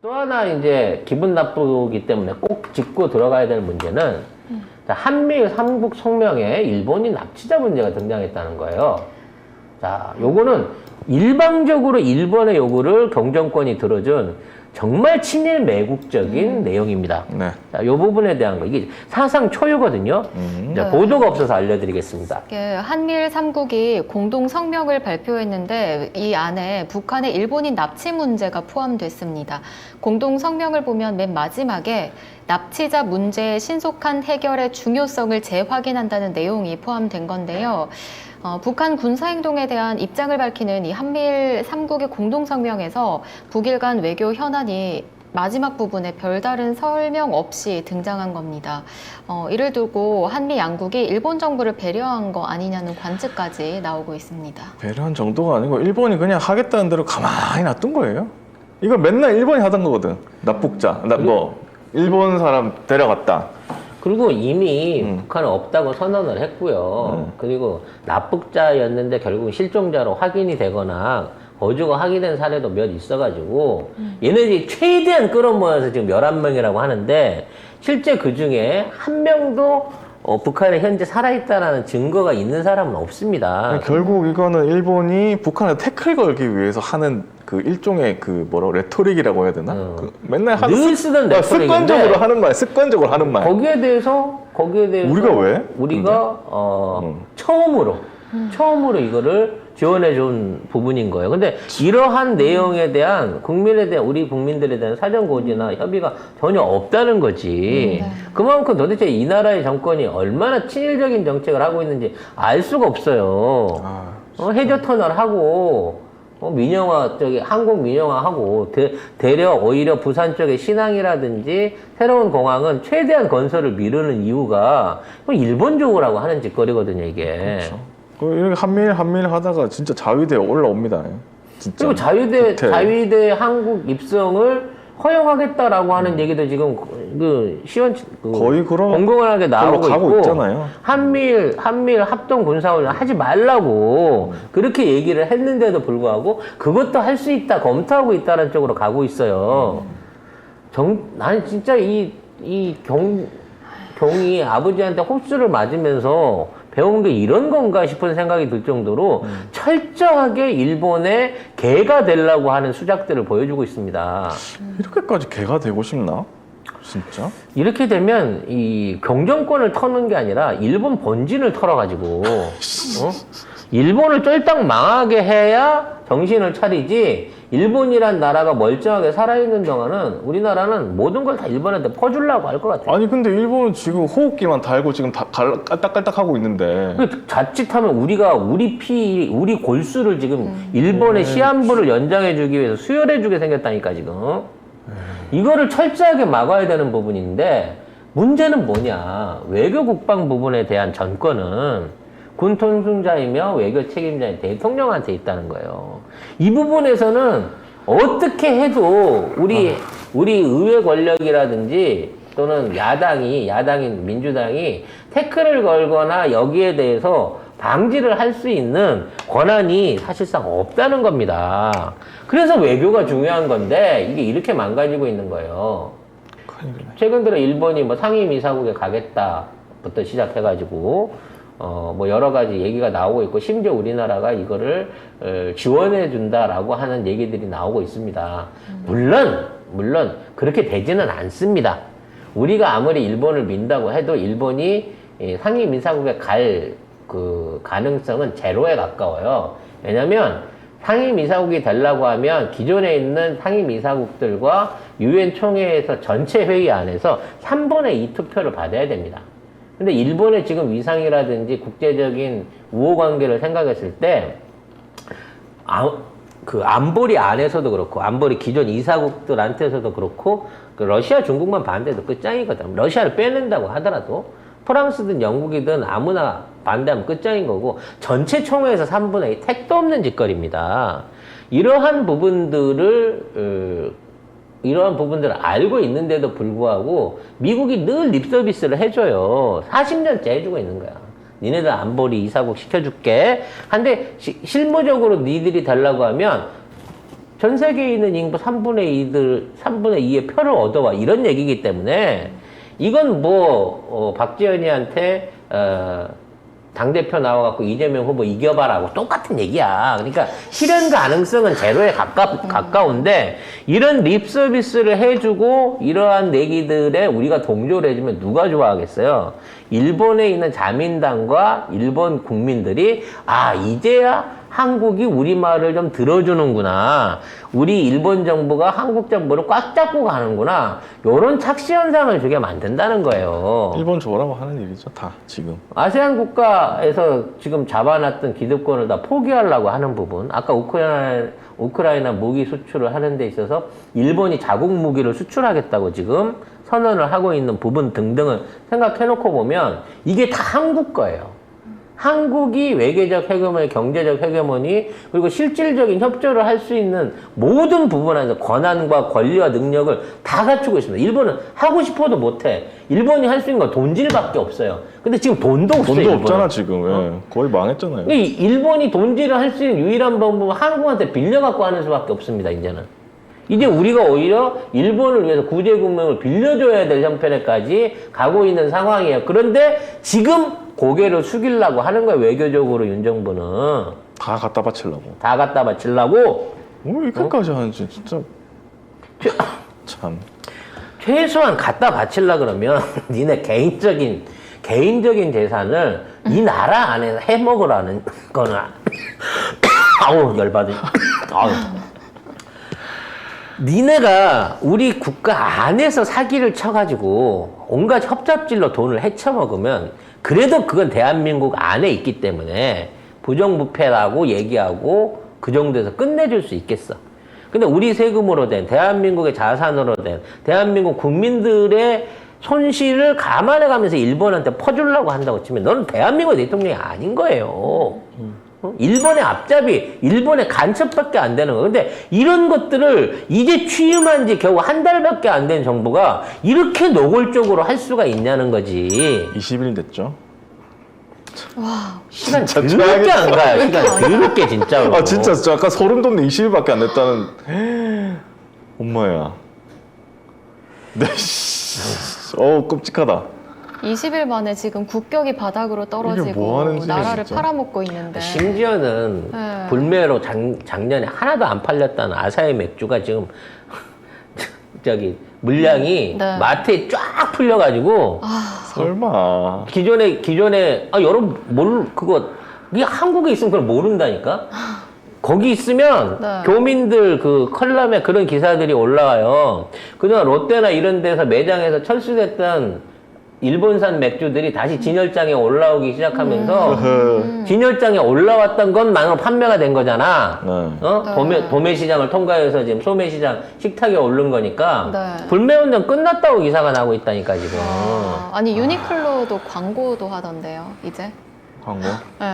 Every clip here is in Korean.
또 하나 이제 기분 나쁘기 때문에 꼭 짚고 들어가야 될 문제는 자, 한미일 삼국 성명에 일본인 납치자 문제가 등장했다는 거예요. 자, 요거는 일방적으로 일본의 요구를 경정권이 들어준 정말 친일 매국적인 내용입니다. 네. 자, 요 부분에 대한 거 이게 사상 초유거든요. 자, 보도가 없어서 알려드리겠습니다. 한미일 3국이 공동 성명을 발표했는데 이 안에 북한의 일본인 납치 문제가 포함됐습니다. 공동 성명을 보면 맨 마지막에 납치자 문제의 신속한 해결의 중요성을 재확인한다는 내용이 포함된 건데요. 북한 군사행동에 대한 입장을 밝히는 이 한미일 3국의 공동성명에서 북일 간 외교 현안이 마지막 부분에 별다른 설명 없이 등장한 겁니다. 이를 두고 한미 양국이 일본 정부를 배려한 거 아니냐는 관측까지 나오고 있습니다. 배려한 정도가 아니고 일본이 그냥 하겠다는 대로 가만히 놔둔 거예요. 이거 맨날 일본이 하던 거거든. 납북자, 일본 사람 데려갔다. 그리고 이미 북한은 없다고 선언을 했고요. 그리고 납북자였는데 결국 실종자로 확인이 되거나 거주가 확인된 사례도 몇 있어가지고 얘네들이 최대한 끌어모아서 지금 11명이라고 하는데 실제 그 중에 한 명도 북한에 현재 살아있다라는 증거가 있는 사람은 없습니다. 결국 이거는 일본이 북한에 태클 걸기 위해서 하는 그 일종의 그 레토릭이라고 해야 되나? 그 맨날 하는 늘 쓰던 레토릭인데 습관적으로 하는 말. 거기에 대해서 우리가 왜? 우리가 처음으로 이거를 지원해 준 부분인 거예요. 근데 이러한 내용에 대한 우리 국민들에 대한 사전 고지나 협의가 전혀 없다는 거지. 그만큼 도대체 이 나라의 정권이 얼마나 친일적인 정책을 하고 있는지 알 수가 없어요. 해저 터널하고 민영화 항공 민영화하고 대려 오히려 부산 쪽의 신항이라든지 새로운 공항은 최대한 건설을 미루는 이유가 일본적으로라고 하는 짓거리거든요, 이게. 그렇죠. 이렇게 한미일 하다가 진짜 자위대 올라옵니다. 진짜. 그리고 자위대 한국 입성을 허용하겠다라고 하는 얘기도 지금 거의 그런 공공연하게 나오고 있고 있잖아요. 한미일 합동 군사훈련 하지 말라고 그렇게 얘기를 했는데도 불구하고 그것도 할 수 있다 검토하고 있다는 쪽으로 가고 있어요. 나는 진짜 이 경이 아버지한테 홉수를 맞으면서 배운 게 이런 건가 싶은 생각이 들 정도로 철저하게 일본의 개가 되려고 하는 수작들을 보여주고 있습니다. 이렇게까지 개가 되고 싶나? 진짜? 이렇게 되면 이 경정권을 터는 게 아니라 일본 본진을 털어가지고 일본을 쫄딱 망하게 해야 정신을 차리지 일본이란 나라가 멀쩡하게 살아있는 동안은 우리나라는 모든 걸 다 일본한테 퍼주려고 할 것 같아요. 아니 근데 일본은 지금 호흡기만 달고 지금 다 깔딱깔딱 하고 있는데 자칫하면 우리 골수를 지금 일본의 시한부를 연장해주기 위해서 수혈해주게 생겼다니까 지금. 이거를 철저하게 막아야 되는 부분인데 문제는 뭐냐. 외교 국방 부분에 대한 전권은 군 통수자이며 외교 책임자인 대통령한테 있다는 거예요. 이 부분에서는 어떻게 해도 우리 의회 권력이라든지 또는 야당인 민주당이 태클을 걸거나 여기에 대해서 방지를 할 수 있는 권한이 사실상 없다는 겁니다. 그래서 외교가 중요한 건데 이게 이렇게 망가지고 있는 거예요. 최근 들어 일본이 상임이사국에 가겠다부터 시작해가지고 여러 가지 얘기가 나오고 있고, 심지어 우리나라가 이거를 지원해 준다라고 하는 얘기들이 나오고 있습니다. 물론, 그렇게 되지는 않습니다. 우리가 아무리 일본을 민다고 해도 일본이 상임이사국에 갈 그 가능성은 제로에 가까워요. 왜냐면 상임이사국이 되려고 하면 기존에 있는 상임이사국들과 유엔 총회에서 전체 회의 안에서 3분의 2 투표를 받아야 됩니다. 근데 일본의 지금 위상이라든지 국제적인 우호 관계를 생각했을 때, 안보리 안에서도 그렇고, 안보리 기존 이사국들한테서도 그렇고, 러시아, 중국만 반대도 끝장이거든. 러시아를 빼낸다고 하더라도, 프랑스든 영국이든 아무나 반대하면 끝장인 거고, 전체 총회에서 3분의 2 택도 없는 짓거리입니다. 이러한 부분들을 알고 있는데도 불구하고 미국이 늘 립서비스를 해줘요. 40년째 해주고 있는 거야. 니네들 안보리 이사국 시켜줄게. 근데 실무적으로 니들이 달라고 하면 전 세계에 있는 인구 3분의 2의 표를 얻어와 이런 얘기이기 때문에 이건 뭐 박지원이한테 당대표 나와갖고 이재명 후보 이겨봐라고 똑같은 얘기야. 그러니까 실현 가능성은 제로에 가까운데 이런 립 서비스를 해주고 이러한 내기들에 우리가 동조를 해주면 누가 좋아하겠어요? 일본에 있는 자민당과 일본 국민들이 이제야 한국이 우리 말을 좀 들어주는구나. 우리 일본 정부가 한국 정부를 꽉 잡고 가는구나. 요런 착시 현상을 주게 만든다는 거예요. 일본 좋으라고 하는 얘기죠, 다 지금. 아세안 국가에서 지금 잡아놨던 기득권을 다 포기하려고 하는 부분. 아까 우크라이나 무기 수출을 하는 데 있어서 일본이 자국 무기를 수출하겠다고 지금 선언을 하고 있는 부분 등등을 생각해놓고 보면 이게 다 한국 거예요. 한국이 외교적 헤게모니, 경제적 헤게모니, 그리고 실질적인 협조를 할 수 있는 모든 부분에서 권한과 권리와 능력을 다 갖추고 있습니다. 일본은 하고 싶어도 못해. 일본이 할 수 있는 건 돈질밖에 없어요. 근데 지금 돈도 없어요. 돈도 일본은. 없잖아 지금. 예. 거의 망했잖아요. 일본이 돈질을 할 수 있는 유일한 방법은 한국한테 빌려갖고 하는 수밖에 없습니다. 이제는. 이제 우리가 오히려 일본을 위해서 구제금융을 빌려줘야 될 형편에까지 가고 있는 상황이에요. 그런데 지금 고개를 숙이려고 하는 거예요. 외교적으로 윤 정부는. 다 갖다 바치려고. 다 갖다 바치려고. 뭐 이렇게까지 하는지 진짜 참. 최소한 갖다 바치려 그러면 니네 개인적인 재산을 이 나라 안에서 해먹으라는 거는 아우 열받으. 아우. 니네가 우리 국가 안에서 사기를 쳐가지고 온갖 협잡질로 돈을 헤쳐먹으면 그래도 그건 대한민국 안에 있기 때문에 부정부패라고 얘기하고 그 정도에서 끝내줄 수 있겠어. 근데 우리 세금으로 된 대한민국의 자산으로 된 대한민국 국민들의 손실을 감안해가면서 일본한테 퍼주려고 한다고 치면 너는 대한민국 대통령이 아닌 거예요. 일본의 앞잡이, 일본의 간첩밖에 안 되는 거. 근데 이런 것들을 이제 취임한 지 겨우 한 달밖에 안 된 정부가 이렇게 노골적으로 할 수가 있냐는 거지. 20일 됐죠. 와, 시간 진짜 더럽게 안 가요. 시간 더럽게 진짜로. 아 진짜 아까 소름 돋네. 20일밖에 안 됐다는. 엄마야. 네. 끔찍하다. 20일 만에 지금 국격이 바닥으로 떨어지고 뭐 하는 짓이야, 나라를 진짜. 팔아먹고 있는데. 심지어는 네. 불매로 작년에 하나도 안 팔렸다는 아사히 맥주가 지금 저기 물량이 네. 마트에 쫙 풀려가지고 설마. 기존에 여러분 이게 한국에 있으면 그걸 모른다니까. 거기 있으면 네. 교민들 그 컬럼에 그런 기사들이 올라와요. 그동안 롯데나 이런 데서 매장에서 철수됐던 일본산 맥주들이 다시 진열장에 올라오기 시작하면서 진열장에 올라왔던 것만으로 판매가 된 거잖아. 네. 도매시장을 통과해서 지금 소매시장 식탁에 오른 거니까 네. 불매운동 끝났다고 기사가 나오고 있다니까 지금. 아니 유니클로도 광고도 하던데요, 이제. 광고? 네.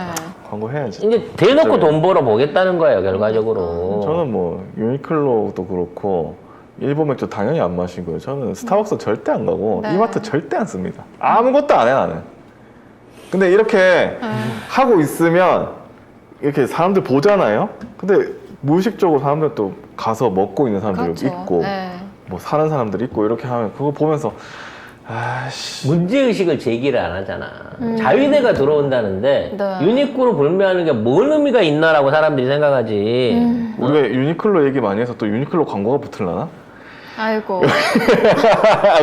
광고 해야지. 이제 대놓고 갑자기. 돈 벌어 보겠다는 거예요 결과적으로. 저는 뭐 유니클로도 그렇고 일본 맥주 당연히 안 마시고요. 저는 스타벅스 절대 안 가고 네. 이마트 절대 안 씁니다. 아무것도 안 해 나는. 근데 이렇게 하고 있으면 이렇게 사람들 보잖아요. 근데 무의식적으로 사람들 또 가서 먹고 있는 사람들 그렇죠. 있고 네. 뭐 사는 사람들 있고 이렇게 하면 그거 보면서 아씨. 문제의식을 제기를 안 하잖아. 자위대가 들어온다는데 네. 유니크로 불매하는 게 뭔 의미가 있나라고 사람들이 생각하지. 우리가 유니클로 얘기 많이 해서 또 유니클로 광고가 붙을라나? 아이고.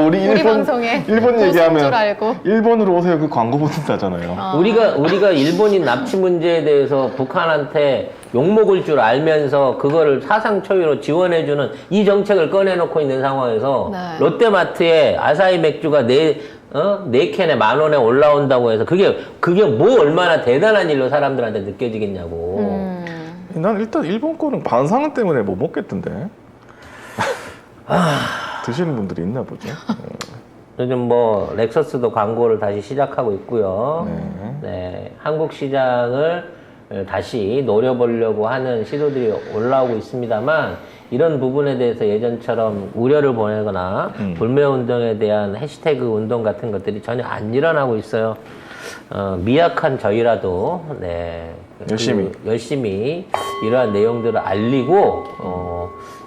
우리 우리 방송에 일본 또 얘기하면 쓸줄 알고. 일본으로 오세요 그 광고 붙는다잖아요. 우리가 일본인 납치 문제에 대해서 북한한테 욕먹을 줄 알면서 그거를 사상 초유로 지원해주는 이 정책을 꺼내놓고 있는 상황에서 네. 롯데마트에 아사히 맥주가 네 캔에 10,000원에 올라온다고 해서 그게 뭐 얼마나 대단한 일로 사람들한테 느껴지겠냐고. 난 일단 일본 거는 반상은 때문에 못 먹겠던데. 드시는 분들이 있나 보죠. 요즘 뭐 렉서스도 광고를 다시 시작하고 있고요. 네. 네, 한국 시장을 다시 노려보려고 하는 시도들이 올라오고 있습니다만 이런 부분에 대해서 예전처럼 우려를 보내거나 불매운동에 대한 해시태그 운동 같은 것들이 전혀 안 일어나고 있어요. 미약한 저희라도 네, 열심히. 열심히 이러한 내용들을 알리고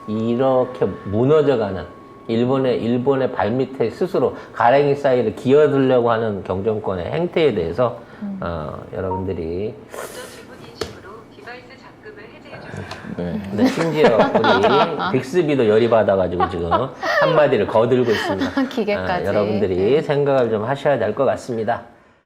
이렇게 무너져가는 일본의 발밑에 스스로 가랭이 사이를 기어들려고 하는 경정권의 행태에 대해서 여러분들이 네, 심지어 우리 빅스비도 열이 받아가지고 지금 한마디를 거들고 있습니다. 기계까지. 여러분들이 생각을 좀 하셔야 될 것 같습니다.